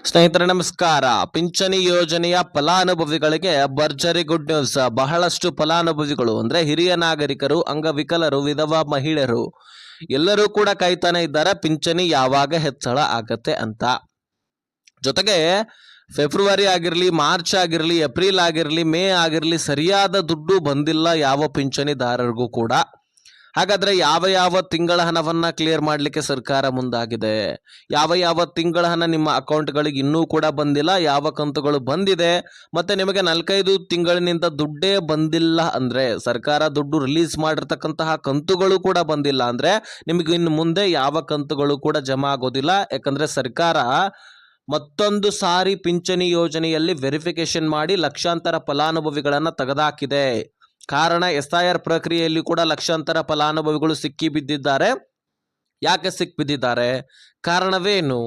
ಸ್ನೇಹಿತರೆ ನಮಸ್ಕಾರ. ಪಿಂಚಣಿ ಯೋಜನೆಯ ಫಲಾನುಭವಿಗಳಿಗೆ ಭರ್ಜರಿ ಗುಡ್ ನ್ಯೂಸ್. ಬಹಳಷ್ಟು ಫಲಾನುಭವಿಗಳು ಅಂದ್ರೆ ಹಿರಿಯ ನಾಗರಿಕರು, ಅಂಗವಿಕಲರು, ವಿಧವಾ ಮಹಿಳೆಯರು ಎಲ್ಲರೂ ಕೂಡ ಕಾಯ್ತಾನೆ ಇದ್ದಾರೆ ಪಿಂಚಣಿ ಯಾವಾಗ ಹೆಚ್ಚಳ ಆಗತ್ತೆ ಅಂತ. ಜೊತೆಗೆ ಫೆಬ್ರವರಿ ಆಗಿರಲಿ, ಮಾರ್ಚ್ ಆಗಿರಲಿ, ಏಪ್ರಿಲ್ ಆಗಿರಲಿ, ಮೇ ಆಗಿರಲಿ ಸರಿಯಾದ ದುಡ್ಡು ಬಂದಿಲ್ಲ ಯಾವ ಪಿಂಚಣಿದಾರರಿಗೂ ಕೂಡ. ಹಾಗಾದ್ರೆ ಯಾವ ಯಾವ ತಿಂಗಳ ಹಣವನ್ನ ಕ್ಲಿಯರ್ ಮಾಡಲಿಕ್ಕೆ ಸರ್ಕಾರ ಮುಂದಾಗಿದೆ, ಯಾವ ಯಾವ ತಿಂಗಳ ಹಣ ನಿಮ್ಮ ಅಕೌಂಟ್ಗಳಿಗೆ ಇನ್ನೂ ಕೂಡ ಬಂದಿಲ್ಲ, ಯಾವ ಕಂತುಗಳು ಬಂದಿದೆ, ಮತ್ತೆ ನಿಮಗೆ 4-5 ತಿಂಗಳಿನಿಂದ ದುಡ್ಡೇ ಬಂದಿಲ್ಲ ಅಂದ್ರೆ, ಸರ್ಕಾರ ದುಡ್ಡು ರಿಲೀಸ್ ಮಾಡಿರ್ತಕ್ಕಂತಹ ಕಂತುಗಳು ಕೂಡ ಬಂದಿಲ್ಲ ಅಂದ್ರೆ ನಿಮಗೆ ಇನ್ನು ಮುಂದೆ ಯಾವ ಕಂತುಗಳು ಕೂಡ ಜಮಾ ಆಗೋದಿಲ್ಲ. ಯಾಕಂದ್ರೆ ಸರ್ಕಾರ ಮತ್ತೊಂದು ಸಾರಿ ಪಿಂಚಣಿ ಯೋಜನೆಯಲ್ಲಿ ವೆರಿಫಿಕೇಶನ್ ಮಾಡಿ ಲಕ್ಷಾಂತರ ಫಲಾನುಭವಿಗಳನ್ನ ತೆಗೆದಾಕಿದೆ. ಕಾರಣ SIR ಪ್ರಕ್ರಿಯೆಯಲ್ಲಿ ಕೂಡ ಲಕ್ಷಾಂತರ ಫಲಾನುಭವಿಗಳು ಸಿಕ್ಕಿ ಬಿದ್ದಿದ್ದಾರೆ. ಯಾಕೆ ಸಿಕ್ಕಿಬಿದ್ದಿದ್ದಾರೆ, ಕಾರಣವೇನು,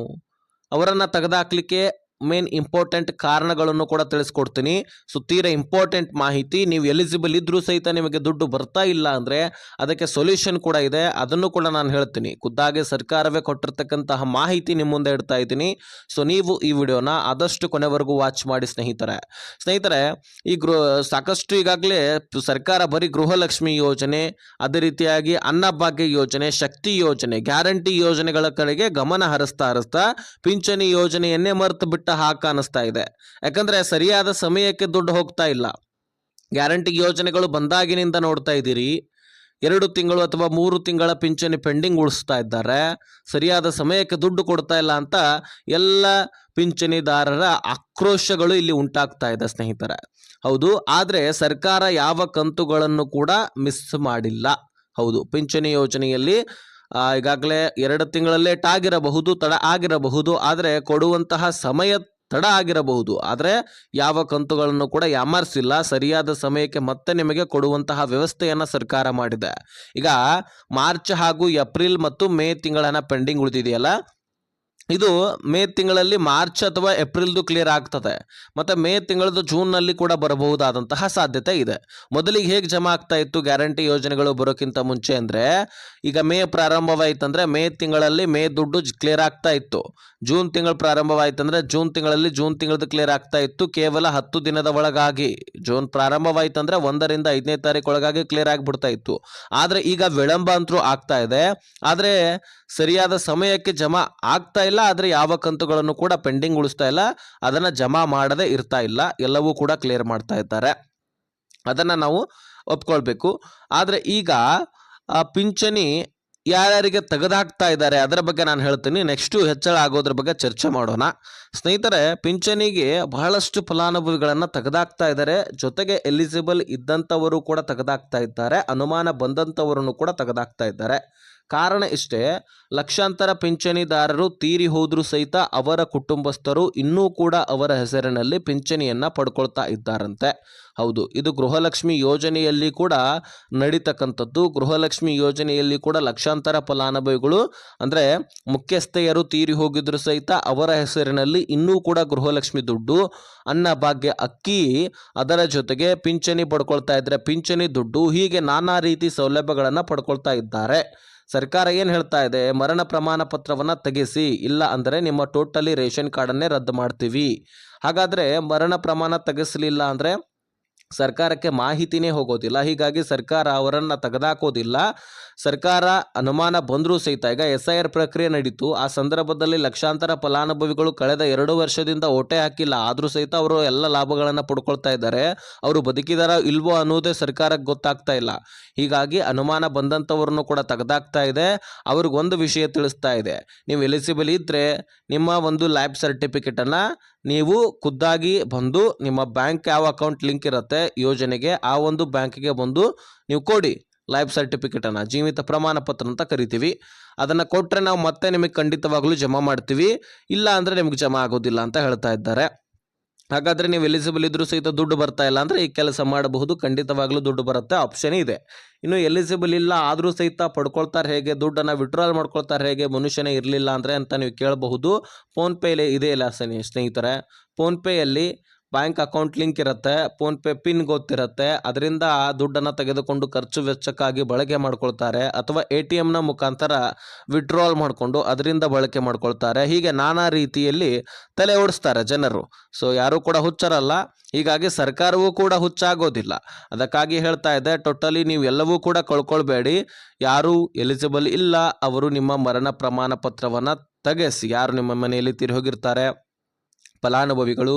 ಅವರನ್ನು ತೆಗೆದಾಕ್ಲಿಕ್ಕೆ ಮೇನ್ ಇಂಪಾರ್ಟೆಂಟ್ ಕಾರಣಗಳನ್ನು ಕೂಡ ತಿಳಿಸ್ಕೊಡ್ತೀನಿ. ಸೊ ತೀರಾ ಇಂಪಾರ್ಟೆಂಟ್ ಮಾಹಿತಿ. ನೀವು ಎಲಿಜಿಬಲ್ ಇದ್ರೂ ಸಹಿತ ನಿಮಗೆ ದುಡ್ಡು ಬರ್ತಾ ಇಲ್ಲ ಅಂದರೆ ಅದಕ್ಕೆ ಸೊಲ್ಯೂಷನ್ ಕೂಡ ಇದೆ, ಅದನ್ನು ಕೂಡ ನಾನು ಹೇಳ್ತೀನಿ. ಖುದ್ದಾಗಿ ಸರ್ಕಾರವೇ ಕೊಟ್ಟಿರ್ತಕ್ಕಂತಹ ಮಾಹಿತಿ ನಿಮ್ಮ ಮುಂದೆ ಇಡ್ತಾ ಇದ್ದೀನಿ. ಸೊ ನೀವು ಈ ವಿಡಿಯೋನ ಆದಷ್ಟು ಕೊನೆವರೆಗೂ ವಾಚ್ ಮಾಡಿ ಸ್ನೇಹಿತರೆ. ಈ ಸಾಕಷ್ಟು ಈಗಾಗಲೇ ಸರ್ಕಾರ ಬರೀ ಗೃಹಲಕ್ಷ್ಮಿ ಯೋಜನೆ, ಅದೇ ರೀತಿಯಾಗಿ ಅನ್ನಭಾಗ್ಯ ಯೋಜನೆ, ಶಕ್ತಿ ಯೋಜನೆ, ಗ್ಯಾರಂಟಿ ಯೋಜನೆಗಳ ಕಡೆಗೆ ಗಮನ ಹರಿಸ್ತಾ ಪಿಂಚಣಿ ಯೋಜನೆಯನ್ನೇ ಮರೆತು ಬಿಟ್ಟ ಹಾಕ ಅನಿಸ್ತಾ ಇದೆ. ಯಾಕಂದ್ರೆ ಸರಿಯಾದ ಸಮಯಕ್ಕೆ ದುಡ್ಡು ಹೋಗ್ತಾ ಇಲ್ಲ. ಗ್ಯಾರಂಟಿ ಯೋಜನೆಗಳು ಬಂದಾಗಿನಿಂದ ನೋಡ್ತಾ ಇದ್ದೀರಿ 2 ತಿಂಗಳು ಅಥವಾ 3 ತಿಂಗಳ ಪಿಂಚಣಿ ಪೆಂಡಿಂಗ್ ಉಳಿಸ್ತಾ ಇದ್ದಾರೆ. ಸರಿಯಾದ ಸಮಯಕ್ಕೆ ದುಡ್ಡು ಕೊಡ್ತಾ ಇಲ್ಲ ಅಂತ ಎಲ್ಲ ಪಿಂಚಣಿದಾರರ ಆಕ್ರೋಶಗಳು ಇಲ್ಲಿ ಉಂಟಾಗ್ತಾ ಇದೆ ಸ್ನೇಹಿತರೆ. ಹೌದು, ಆದರೆ ಸರ್ಕಾರ ಯಾವ ಕಂತುಗಳನ್ನು ಕೂಡ ಮಿಸ್ ಮಾಡಿಲ್ಲ. ಹೌದು, ಪಿಂಚಣಿ ಯೋಜನೆಯಲ್ಲಿ ಈಗಾಗಲೇ 2 ತಿಂಗಳ ಲೇಟ್ ಆಗಿರಬಹುದು, ತಡ ಆಗಿರಬಹುದು, ಆದರೆ ಕೊಡುವಂತಹ ಸಮಯ ತಡ ಆಗಿರಬಹುದು, ಆದರೆ ಯಾವ ಕಂತುಗಳನ್ನು ಕೂಡ ಯಾಮಾರಿಸಿಲ್ಲ. ಸರಿಯಾದ ಸಮಯಕ್ಕೆ ಮತ್ತೆ ನಿಮಗೆ ಕೊಡುವಂತಹ ವ್ಯವಸ್ಥೆಯನ್ನು ಸರ್ಕಾರ ಮಾಡಿದೆ. ಈಗ ಮಾರ್ಚ್ ಹಾಗೂ ಏಪ್ರಿಲ್ ಮತ್ತು ಮೇ ತಿಂಗಳ ಪೆಂಡಿಂಗ್ ಉಳಿದಿದೆಯಲ್ಲ, ಇದು ಮೇ ತಿಂಗಳಲ್ಲಿ ಮಾರ್ಚ್ ಅಥವಾ ಏಪ್ರಿಲ್ದು ಕ್ಲಿಯರ್ ಆಗ್ತದೆ, ಮತ್ತು ಮೇ ತಿಂಗಳದ್ದು ಜೂನ್ನಲ್ಲಿ ಕೂಡ ಬರಬಹುದಾದಂತಹ ಸಾಧ್ಯತೆ ಇದೆ. ಮೊದಲಿಗೆ ಹೇಗೆ ಜಮಾ ಆಗ್ತಾ ಇತ್ತು ಗ್ಯಾರಂಟಿ ಯೋಜನೆಗಳು ಬರೋಕ್ಕಿಂತ ಮುಂಚೆ ಅಂದರೆ, ಈಗ ಮೇ ಪ್ರಾರಂಭವಾಯಿತಂದರೆ ಮೇ ತಿಂಗಳಲ್ಲಿ ಮೇ ದುಡ್ಡು ಕ್ಲಿಯರ್ ಆಗ್ತಾ ಇತ್ತು. ಜೂನ್ ತಿಂಗಳು ಪ್ರಾರಂಭವಾಯಿತಂದರೆ ಜೂನ್ ತಿಂಗಳಲ್ಲಿ ಜೂನ್ ತಿಂಗಳದ್ದು ಕ್ಲಿಯರ್ ಆಗ್ತಾ ಇತ್ತು. ಕೇವಲ 10 ದಿನದ ಒಳಗಾಗಿ, ಜೂನ್ ಪ್ರಾರಂಭವಾಯಿತಂದರೆ 1ರಿಂದ 5ನೇ ತಾರೀಕು ಒಳಗಾಗಿ ಕ್ಲಿಯರ್ ಆಗಿಬಿಡ್ತಾ ಇತ್ತು. ಆದರೆ ಈಗ ವಿಳಂಬ ಅಂತೂ ಆಗ್ತಾ ಇದೆ, ಆದರೆ ಸರಿಯಾದ ಸಮಯಕ್ಕೆ ಜಮಾ ಆಗ್ತಾ ಇಲ್ಲ. ಆದರೆ ಯಾವ ಕಂತುಗಳನ್ನು ಕೂಡ ಪೆಂಡಿಂಗ್ ಉಳಿಸ್ತಾ ಇಲ್ಲ, ಅದನ್ನು ಜಮಾ ಮಾಡದೇ ಇರ್ತಾ ಇಲ್ಲ, ಎಲ್ಲವೂ ಕೂಡ ಕ್ಲಿಯರ್ ಮಾಡ್ತಾ ಇದ್ದಾರೆ. ಅದನ್ನು ನಾವು ಒಪ್ಕೊಳ್ಬೇಕು. ಆದರೆ ಈಗ ಪಿಂಚಣಿ ಯಾರ್ಯಾರಿಗೆ ತೆಗೆದಾಕ್ತಾ ಇದ್ದಾರೆ ಅದರ ಬಗ್ಗೆ ನಾನು ಹೇಳ್ತೀನಿ. ನೆಕ್ಸ್ಟು ಹೆಚ್ಚಳ ಆಗೋದ್ರ ಬಗ್ಗೆ ಚರ್ಚೆ ಮಾಡೋಣ ಸ್ನೇಹಿತರೆ. ಪಿಂಚಣಿಗೆ ಬಹಳಷ್ಟು ಫಲಾನುಭವಿಗಳನ್ನು ತೆಗೆದಾಕ್ತಾ ಇದ್ದಾರೆ. ಜೊತೆಗೆ ಎಲಿಜಿಬಲ್ ಇದ್ದಂಥವರು ಕೂಡ ತೆಗೆದಾಕ್ತಾ ಇದ್ದಾರೆ, ಅನುಮಾನ ಬಂದಂಥವರನ್ನು ಕೂಡ ತೆಗೆದಾಕ್ತಾ ಇದ್ದಾರೆ. ಕಾರಣ ಇಷ್ಟೇ, ಲಕ್ಷಾಂತರ ಪಿಂಚಣಿದಾರರು ತೀರಿ ಹೋದರೂ ಸಹಿತ ಅವರ ಕುಟುಂಬಸ್ಥರು ಇನ್ನೂ ಕೂಡ ಅವರ ಹೆಸರಿನಲ್ಲಿ ಪಿಂಚಣಿಯನ್ನು ಪಡ್ಕೊಳ್ತಾ ಇದ್ದಾರಂತೆ. ಹೌದು, ಇದು ಗೃಹಲಕ್ಷ್ಮಿ ಯೋಜನೆಯಲ್ಲಿ ಕೂಡ ನಡೀತಕ್ಕಂಥದ್ದು. ಗೃಹಲಕ್ಷ್ಮಿ ಯೋಜನೆಯಲ್ಲಿ ಕೂಡ ಲಕ್ಷಾಂತರ ಫಲಾನುಭವಿಗಳು ಅಂದರೆ ಮುಖ್ಯಸ್ಥೆಯರು ತೀರಿ ಹೋಗಿದ್ರು ಸಹಿತ ಅವರ ಹೆಸರಿನಲ್ಲಿ ಇನ್ನೂ ಕೂಡ ಗೃಹಲಕ್ಷ್ಮಿ ದುಡ್ಡು, ಅನ್ನಭಾಗ್ಯ ಅಕ್ಕಿ, ಅದರ ಜೊತೆಗೆ ಪಿಂಚಣಿ ಪಡ್ಕೊಳ್ತಾ ಇದ್ದಾರೆ, ಪಿಂಚಣಿ ದುಡ್ಡು, ಹೀಗೆ ನಾನಾ ರೀತಿ ಸೌಲಭ್ಯಗಳನ್ನು ಪಡ್ಕೊಳ್ತಾ ಇದ್ದಾರೆ. ಸರ್ಕಾರ ಏನು ಹೇಳ್ತಾ ಇದೆ, ಮರಣ ಪ್ರಮಾಣ ಪತ್ರವನ್ನು ತೆಗೆಸಿ, ಇಲ್ಲ ಅಂದರೆ ನಿಮ್ಮ ಟೋಟಲಿ ರೇಷನ್ ಕಾರ್ಡನ್ನೇ ರದ್ದು ಮಾಡ್ತೀವಿ. ಹಾಗಾದರೆ ಮರಣ ಪ್ರಮಾಣ ತೆಗೆಸಲಿಲ್ಲ ಅಂದರೆ ಸರ್ಕಾರಕ್ಕೆ ಮಾಹಿತಿನೇ ಹೋಗೋದಿಲ್ಲ. ಹೀಗಾಗಿ ಸರ್ಕಾರ ಅವರನ್ನು ತೆಗೆದಾಕೋದಿಲ್ಲ. ಸರ್ಕಾರ ಅನುಮಾನ ಬಂದರೂ ಸಹಿತ, ಈಗ SIR ಪ್ರಕ್ರಿಯೆ ನಡೀತು, ಆ ಸಂದರ್ಭದಲ್ಲಿ ಲಕ್ಷಾಂತರ ಫಲಾನುಭವಿಗಳು ಕಳೆದ 2 ವರ್ಷದಿಂದ ಓಟೆ ಹಾಕಿಲ್ಲ, ಆದರೂ ಸಹಿತ ಅವರು ಎಲ್ಲ ಲಾಭಗಳನ್ನು ಪಡ್ಕೊಳ್ತಾ ಇದ್ದಾರೆ. ಅವರು ಬದುಕಿದಾರ ಇಲ್ವೋ ಅನ್ನೋದೇ ಸರ್ಕಾರಕ್ಕೆ ಗೊತ್ತಾಗ್ತಾ ಇಲ್ಲ. ಹೀಗಾಗಿ ಅನುಮಾನ ಬಂದಂಥವ್ರನ್ನು ಕೂಡ ತೆಗೆದಾಕ್ತಾ ಇದೆ. ಅವ್ರಿಗೊಂದು ವಿಷಯ ತಿಳಿಸ್ತಾ ಇದೆ, ನೀವು ಎಲಿಜಿಬಲ್ ಇದ್ದರೆ ನಿಮ್ಮ ಒಂದು ಲ್ಯಾಬ್ ಸರ್ಟಿಫಿಕೇಟನ್ನು ನೀವು ಖುದ್ದಾಗಿ ಬಂದು ನಿಮ್ಮ ಬ್ಯಾಂಕ್ ಯಾವ ಅಕೌಂಟ್ ಲಿಂಕ್ ಇರುತ್ತೆ ಯೋಜನೆಗೆ, ಆ ಒಂದು ಬ್ಯಾಂಕಿಗೆ ಬಂದು ನೀವು ಕೊಡಿ ಲೈಫ್ ಸರ್ಟಿಫಿಕೇಟನ್ನು, ಜೀವಿತ ಪ್ರಮಾಣ ಪತ್ರ ಅಂತ ಕರಿತೀವಿ. ಅದನ್ನು ಕೊಟ್ಟರೆ ನಾವು ಮತ್ತೆ ನಿಮಗೆ ಖಂಡಿತವಾಗಲೂ ಜಮಾ ಮಾಡ್ತೀವಿ, ಇಲ್ಲ ಅಂದರೆ ನಿಮಗೆ ಜಮಾ ಆಗೋದಿಲ್ಲ ಅಂತ ಹೇಳ್ತಾ ಇದ್ದಾರೆ. ಹಾಗಾದರೆ ನೀವು ಎಲಿಜಿಬಲ್ ಇದ್ರೂ ಸಹಿತ ದುಡ್ಡು ಬರ್ತಾ ಇಲ್ಲ ಅಂದರೆ ಈ ಕೆಲಸ ಮಾಡಬಹುದು, ಖಂಡಿತವಾಗ್ಲೂ ದುಡ್ಡು ಬರುತ್ತೆ, ಆಪ್ಷನ್ ಇದೆ. ಇನ್ನು ಎಲಿಜಿಬಲ್ ಇಲ್ಲ ಆದರೂ ಸಹಿತ ಪಡ್ಕೊಳ್ತಾರೆ ಹೇಗೆ, ದುಡ್ಡನ್ನು ವಿಡ್ರಾಲ್ ಮಾಡ್ಕೊಳ್ತಾರೆ ಹೇಗೆ, ಮನುಷ್ಯನೇ ಇರಲಿಲ್ಲ ಅಂದರೆ ಅಂತ ನೀವು ಕೇಳಬಹುದು. ಫೋನ್ಪೇಲಿ ಇದೆ ಇಲ್ಲ ಸ್ನೇಹಿತರೆ, ಫೋನ್ಪೇಯಲ್ಲಿ ಬ್ಯಾಂಕ್ ಅಕೌಂಟ್ ಲಿಂಕ್ ಇರುತ್ತೆ, ಫೋನ್ಪೇ ಪಿನ್ ಗೊತ್ತಿರುತ್ತೆ, ಅದರಿಂದ ದುಡ್ಡನ್ನು ತೆಗೆದುಕೊಂಡು ಖರ್ಚು ವೆಚ್ಚಕ್ಕಾಗಿ ಬಳಕೆ ಮಾಡ್ಕೊಳ್ತಾರೆ, ಅಥವಾ ATMನ ಮುಖಾಂತರ ವಿಡ್ರಾಲ್ ಮಾಡಿಕೊಂಡು ಅದರಿಂದ ಬಳಕೆ ಮಾಡ್ಕೊಳ್ತಾರೆ. ಹೀಗೆ ನಾನಾ ರೀತಿಯಲ್ಲಿ ತಲೆ ಓಡಿಸ್ತಾರೆ ಜನರು. ಸೊ ಯಾರೂ ಕೂಡ ಹುಚ್ಚರಲ್ಲ, ಹೀಗಾಗಿ ಸರ್ಕಾರವೂ ಕೂಡ ಹುಚ್ಚಾಗೋದಿಲ್ಲ. ಅದಕ್ಕಾಗಿ ಹೇಳ್ತಾ ಇದೆ, ಟೋಟಲಿ ನೀವು ಎಲ್ಲವೂ ಕೂಡ ಕಳ್ಕೊಳ್ಬೇಡಿ. ಯಾರು ಎಲಿಜಿಬಲ್ ಇಲ್ಲ ಅವರು ನಿಮ್ಮ ಮರಣ ಪ್ರಮಾಣ ಪತ್ರವನ್ನು ತೆಗೆಸಿ. ಯಾರು ನಿಮ್ಮ ಮನೆಯಲ್ಲಿ ತೀರಿ ಹೋಗಿರ್ತಾರೆ ಫಲಾನುಭವಿಗಳು,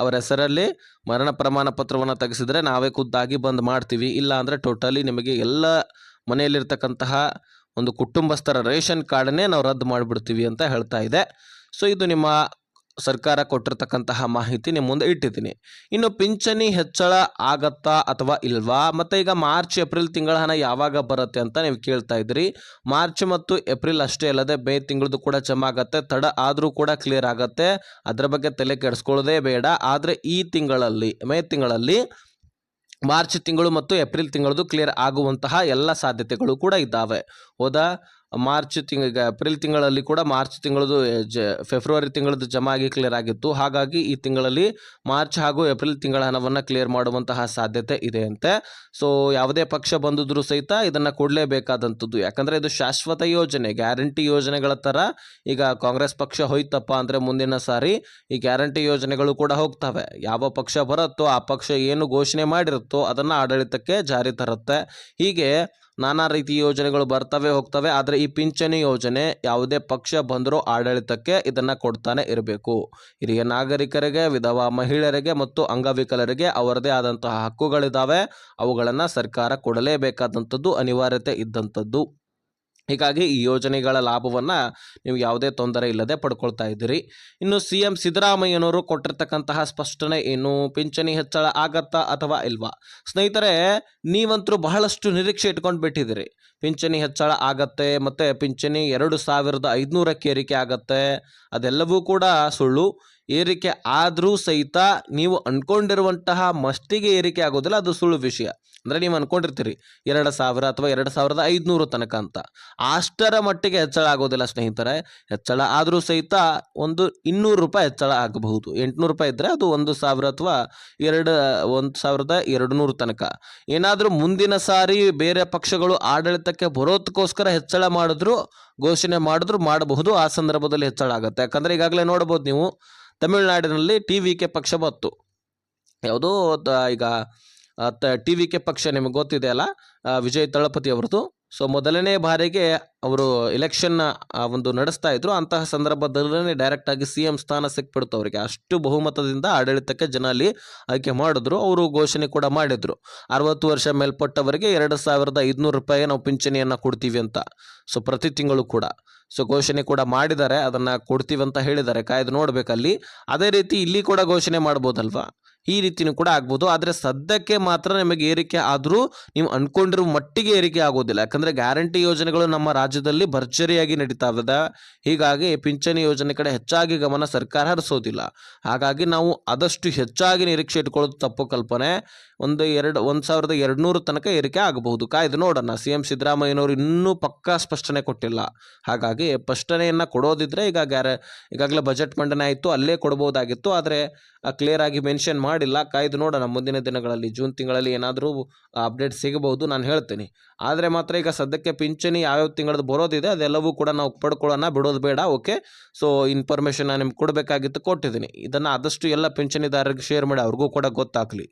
ಅವರ ಹೆಸರಲ್ಲಿ ಮರಣ ಪ್ರಮಾಣ ಪತ್ರವನ್ನು ತೆಗೆಸಿದ್ರೆ ನಾವೇ ಖುದ್ದಾಗಿ ಬಂದ್ ಮಾಡ್ತೀವಿ. ಇಲ್ಲ ಅಂದರೆ ಟೋಟಲಿ ನಿಮಗೆ ಎಲ್ಲ ಮನೆಯಲ್ಲಿರ್ತಕ್ಕಂತಹ ಒಂದು ಕುಟುಂಬಸ್ಥರ ರೇಷನ್ ಕಾರ್ಡನ್ನೇ ನಾವು ರದ್ದು ಮಾಡಿಬಿಡ್ತೀವಿ ಅಂತ ಹೇಳ್ತಾ ಇದೆ. ಸೊ ಇದು ನಿಮ್ಮ ಸರ್ಕಾರ ಕೊಟ್ಟಿರ್ತಕ್ಕಂತಹ ಮಾಹಿತಿ ನಿಮ್ಮ ಮುಂದೆ ಇಟ್ಟಿದ್ದೀನಿ. ಇನ್ನು ಪಿಂಚಣಿ ಹೆಚ್ಚಳ ಆಗತ್ತಾ ಅಥವಾ ಇಲ್ವಾ, ಮತ್ತು ಈಗ ಮಾರ್ಚ್ ಏಪ್ರಿಲ್ ತಿಂಗಳ ಹಣ ಯಾವಾಗ ಬರುತ್ತೆ ಅಂತ ನೀವು ಕೇಳ್ತಾ ಇದ್ದೀರಿ. ಮಾರ್ಚ್ ಮತ್ತು ಏಪ್ರಿಲ್ ಅಷ್ಟೇ ಅಲ್ಲದೆ ಮೇ ತಿಂಗಳದ್ದು ಕೂಡ ಜಮಾ ಆಗುತ್ತೆ. ತಡ ಆದರೂ ಕೂಡ ಕ್ಲಿಯರ್ ಆಗುತ್ತೆ, ಅದರ ಬಗ್ಗೆ ತಲೆ ಕೆಡಿಸ್ಕೊಳ್ಳೋದೇ ಬೇಡ. ಆದರೆ ಈ ತಿಂಗಳಲ್ಲಿ ಮೇ ತಿಂಗಳಲ್ಲಿ ಮಾರ್ಚ್ ತಿಂಗಳು ಮತ್ತು ಏಪ್ರಿಲ್ ತಿಂಗಳದು ಕ್ಲಿಯರ್ ಆಗುವಂತಹ ಎಲ್ಲ ಸಾಧ್ಯತೆಗಳು ಕೂಡ ಇದ್ದಾವೆ. ಹೌದಾ, ಈಗ ಏಪ್ರಿಲ್ ತಿಂಗಳಲ್ಲಿ ಕೂಡ ಮಾರ್ಚ್ ತಿಂಗಳದು ಫೆಬ್ರವರಿ ತಿಂಗಳದ್ದು ಜಮಾ ಆಗಿ ಕ್ಲಿಯರ್ ಆಗಿತ್ತು. ಹಾಗಾಗಿ ಈ ತಿಂಗಳಲ್ಲಿ ಮಾರ್ಚ್ ಹಾಗೂ ಏಪ್ರಿಲ್ ತಿಂಗಳ ಹಣವನ್ನು ಕ್ಲಿಯರ್ ಮಾಡುವಂತಹ ಸಾಧ್ಯತೆ ಇದೆ ಅಂತೆ. ಸೊ ಯಾವುದೇ ಪಕ್ಷ ಬಂದಿದ್ರೂ ಸಹಿತ ಇದನ್ನು ಕೊಡಲೇಬೇಕಾದಂಥದ್ದು, ಯಾಕಂದರೆ ಇದು ಶಾಶ್ವತ ಯೋಜನೆ, ಗ್ಯಾರಂಟಿ ಯೋಜನೆಗಳ ಥರ. ಈಗ ಕಾಂಗ್ರೆಸ್ ಪಕ್ಷ ಹೋಯ್ತಪ್ಪ ಅಂದರೆ ಮುಂದಿನ ಸಾರಿ ಈ ಗ್ಯಾರಂಟಿ ಯೋಜನೆಗಳು ಕೂಡ ಹೋಗ್ತವೆ. ಯಾವ ಪಕ್ಷ ಬರುತ್ತೋ ಆ ಪಕ್ಷ ಏನು ಘೋಷಣೆ ಮಾಡಿರುತ್ತೋ ಅದನ್ನು ಆಡಳಿತಕ್ಕೆ ಜಾರಿ ತರುತ್ತೆ. ಹೀಗೆ ನಾನಾ ರೀತಿ ಯೋಜನೆಗಳು ಬರ್ತವೆ ಹೋಗ್ತವೆ. ಆದರೆ ಈ ಪಿಂಚಣಿ ಯೋಜನೆ ಯಾವುದೇ ಪಕ್ಷ ಬಂದರೂ ಆಡಳಿತಕ್ಕೆ ಇದನ್ನು ಕೊಡ್ತಾನೆ ಇರಬೇಕು. ಹಿರಿಯ ನಾಗರಿಕರಿಗೆ, ವಿಧವಾ ಮಹಿಳೆಯರಿಗೆ ಮತ್ತು ಅಂಗವಿಕಲರಿಗೆ ಅವರದೇ ಆದಂತಹ ಹಕ್ಕುಗಳಿದ್ದಾವೆ. ಅವುಗಳನ್ನು ಸರ್ಕಾರ ಕೊಡಲೇಬೇಕಾದಂಥದ್ದು ಅನಿವಾರ್ಯತೆ ಇದ್ದಂಥದ್ದು. ಹೀಗಾಗಿ ಈ ಯೋಜನೆಗಳ ಲಾಭವನ್ನು ನೀವು ಯಾವುದೇ ತೊಂದರೆ ಇಲ್ಲದೆ ಪಡ್ಕೊಳ್ತಾ ಇದ್ದೀರಿ. ಇನ್ನು CM ಸಿದ್ದರಾಮಯ್ಯನವರು ಕೊಟ್ಟಿರ್ತಕ್ಕಂತಹ ಸ್ಪಷ್ಟನೆ ಏನು, ಪಿಂಚಣಿ ಹೆಚ್ಚಳ ಆಗತ್ತಾ ಅಥವಾ ಇಲ್ವಾ? ಸ್ನೇಹಿತರೆ, ನೀವಂತರೂ ಬಹಳಷ್ಟು ನಿರೀಕ್ಷೆ ಇಟ್ಕೊಂಡು ಬಿಟ್ಟಿದ್ದೀರಿ. ಪಿಂಚಣಿ ಹೆಚ್ಚಳ ಆಗತ್ತೆ, ಮತ್ತು ಪಿಂಚಣಿ 2500ಕ್ಕೆ ಏರಿಕೆ ಆಗತ್ತೆ. ಅದೆಲ್ಲವೂ ಕೂಡ ಸುಳ್ಳು. ಏರಿಕೆ ಆದರೂ ಸಹಿತ ನೀವು ಅಂದ್ಕೊಂಡಿರುವಂತಹ ಮಷ್ಟಿಗೆ ಏರಿಕೆ ಆಗೋದಿಲ್ಲ, ಅದು ಸುಳ್ಳು ವಿಷಯ. ಅಂದರೆ ನೀವು ಅಂದ್ಕೊಂಡಿರ್ತೀರಿ 2000 ಅಥವಾ 2500 ತನಕ ಅಂತ, ಅಷ್ಟರ ಮಟ್ಟಿಗೆ ಹೆಚ್ಚಳ ಆಗೋದಿಲ್ಲ ಸ್ನೇಹಿತರೆ. ಹೆಚ್ಚಳ ಆದರೂ ಸಹಿತ ಒಂದು 200 ರೂಪಾಯಿ ಹೆಚ್ಚಳ ಆಗಬಹುದು. 800 ರೂಪಾಯಿ ಇದ್ದರೆ ಅದು 1000 ಅಥವಾ 1200 ತನಕ. ಏನಾದರೂ ಮುಂದಿನ ಸಾರಿ ಬೇರೆ ಪಕ್ಷಗಳು ಆಡಳಿತಕ್ಕೆ ಬರೋದಕ್ಕೋಸ್ಕರ ಹೆಚ್ಚಳ ಘೋಷಣೆ ಮಾಡಿದ್ರು ಮಾಡಬಹುದು. ಆ ಸಂದರ್ಭದಲ್ಲಿ ಹೆಚ್ಚಳ ಆಗುತ್ತೆ. ಯಾಕಂದರೆ ಈಗಾಗಲೇ ನೋಡ್ಬೋದು ನೀವು, ತಮಿಳುನಾಡಿನಲ್ಲಿ TVK ಪಕ್ಷ ಬಂತು. ಯಾವುದೋ ಈಗ TVK ಪಕ್ಷ ನಿಮಗೆ ಗೊತ್ತಿದೆ ಅಲ್ಲ, ವಿಜಯ್ ತಳಪತಿ ಅವರದು. ಸೊ ಮೊದಲನೇ ಬಾರಿಗೆ ಅವರು ಎಲೆಕ್ಷನ್ ಒಂದು ನಡೆಸ್ತಾ ಇದ್ರು. ಅಂತಹ ಸಂದರ್ಭದಲ್ಲೇ ಡೈರೆಕ್ಟಾಗಿ CM ಸ್ಥಾನ ಸಿಕ್ಬಿಡ್ತು ಅವರಿಗೆ. ಅಷ್ಟು ಬಹುಮತದಿಂದ ಆಡಳಿತಕ್ಕೆ ಜನ ಅಲ್ಲಿ ಆಯ್ಕೆ ಮಾಡಿದ್ರು. ಅವರು ಘೋಷಣೆ ಕೂಡ ಮಾಡಿದ್ರು, 60 ವರ್ಷ ಮೇಲ್ಪಟ್ಟವರಿಗೆ 2500 ರೂಪಾಯಿ ನಾವು ಪಿಂಚಣಿಯನ್ನು ಕೊಡ್ತೀವಿ ಅಂತ. ಸೊ ಪ್ರತಿ ತಿಂಗಳು ಕೂಡ ಸೊ ಘೋಷಣೆ ಕೂಡ ಮಾಡಿದ್ದಾರೆ, ಅದನ್ನು ಕೊಡ್ತೀವಿ ಅಂತ ಹೇಳಿದ್ದಾರೆ. ಕಾಯ್ದು ನೋಡ್ಬೇಕಲ್ಲಿ. ಅದೇ ರೀತಿ ಇಲ್ಲಿ ಕೂಡ ಘೋಷಣೆ ಮಾಡ್ಬೋದಲ್ವಾ, ಈ ರೀತಿಯೂ ಕೂಡ ಆಗ್ಬೋದು. ಆದರೆ ಸದ್ಯಕ್ಕೆ ಮಾತ್ರ ನಿಮಗೆ ಏರಿಕೆ ಆದರೂ ನೀವು ಅಂದ್ಕೊಂಡಿರೋ ಮಟ್ಟಿಗೆ ಏರಿಕೆ ಆಗೋದಿಲ್ಲ. ಯಾಕಂದರೆ ಗ್ಯಾರಂಟಿ ಯೋಜನೆಗಳು ನಮ್ಮ ರಾಜ್ಯದಲ್ಲಿ ಭರ್ಜರಿಯಾಗಿ ನಡೀತಾ ಇದೆ. ಹೀಗಾಗಿ ಪಿಂಚಣಿ ಯೋಜನೆ ಕಡೆ ಹೆಚ್ಚಾಗಿ ಗಮನ ಸರ್ಕಾರ ಹರಿಸೋದಿಲ್ಲ. ಹಾಗಾಗಿ ನಾವು ಆದಷ್ಟು ಹೆಚ್ಚಾಗಿ ನಿರೀಕ್ಷೆ ಇಟ್ಕೊಳ್ಳೋದು ತಪ್ಪು ಕಲ್ಪನೆ. 1200 ತನಕ ಏರಿಕೆ ಆಗಬಹುದು. ಕಾಯ್ದು ನೋಡೋಣ. CM ಸಿದ್ದರಾಮಯ್ಯನವರು ಇನ್ನೂ ಪಕ್ಕಾ ಸ್ಪಷ್ಟನೆ ಕೊಟ್ಟಿಲ್ಲ. ಹಾಗಾಗಿ ಸ್ಪಷ್ಟನೆಯನ್ನು ಕೊಡೋದಿದ್ರೆ ಈಗಾಗಲೇ ಬಜೆಟ್ ಮಂಡನೆ ಆಯಿತು, ಅಲ್ಲೇ ಕೊಡ್ಬೋದಾಗಿತ್ತು. ಆದರೆ ಕ್ಲಿಯರ್ ಆಗಿ ಮೆನ್ಷನ್ ಮಾಡಿಲ್ಲ. ಕಾಯ್ದು ನೋಡೋಣ. ಮುಂದಿನ ದಿನಗಳಲ್ಲಿ ಜೂನ್ ತಿಂಗಳಲ್ಲಿ ಏನಾದರೂ ಅಪ್ಡೇಟ್ ಸಿಗಬಹುದು, ನಾನು ಹೇಳ್ತೀನಿ. ಆದರೆ ಮಾತ್ರ ಈಗ ಸದ್ಯಕ್ಕೆ ಪಿಂಚಣಿ ಯಾವ್ಯಾವ ತಿಂಗಳದ್ದು ಬರೋದಿದೆ ಅದೆಲ್ಲವೂ ಕೂಡ ನಾವು ಪಡ್ಕೊಳ್ಳೋಣ, ಬಿಡೋದು ಬೇಡ. ಓಕೆ, ಸೊ ಇನ್ಫಾರ್ಮೇಷನ್ ನಾನು ನಿಮ್ಗೆ ಕೊಡಬೇಕಾಗಿತ್ತು, ಕೊಟ್ಟಿದ್ದೀನಿ. ಇದನ್ನು ಆದಷ್ಟು ಎಲ್ಲ ಪಿಂಚಣಿದಾರರಿಗೆ ಶೇರ್ ಮಾಡಿ, ಅವ್ರಿಗೂ ಕೂಡ ಗೊತ್ತಾಗಲಿ.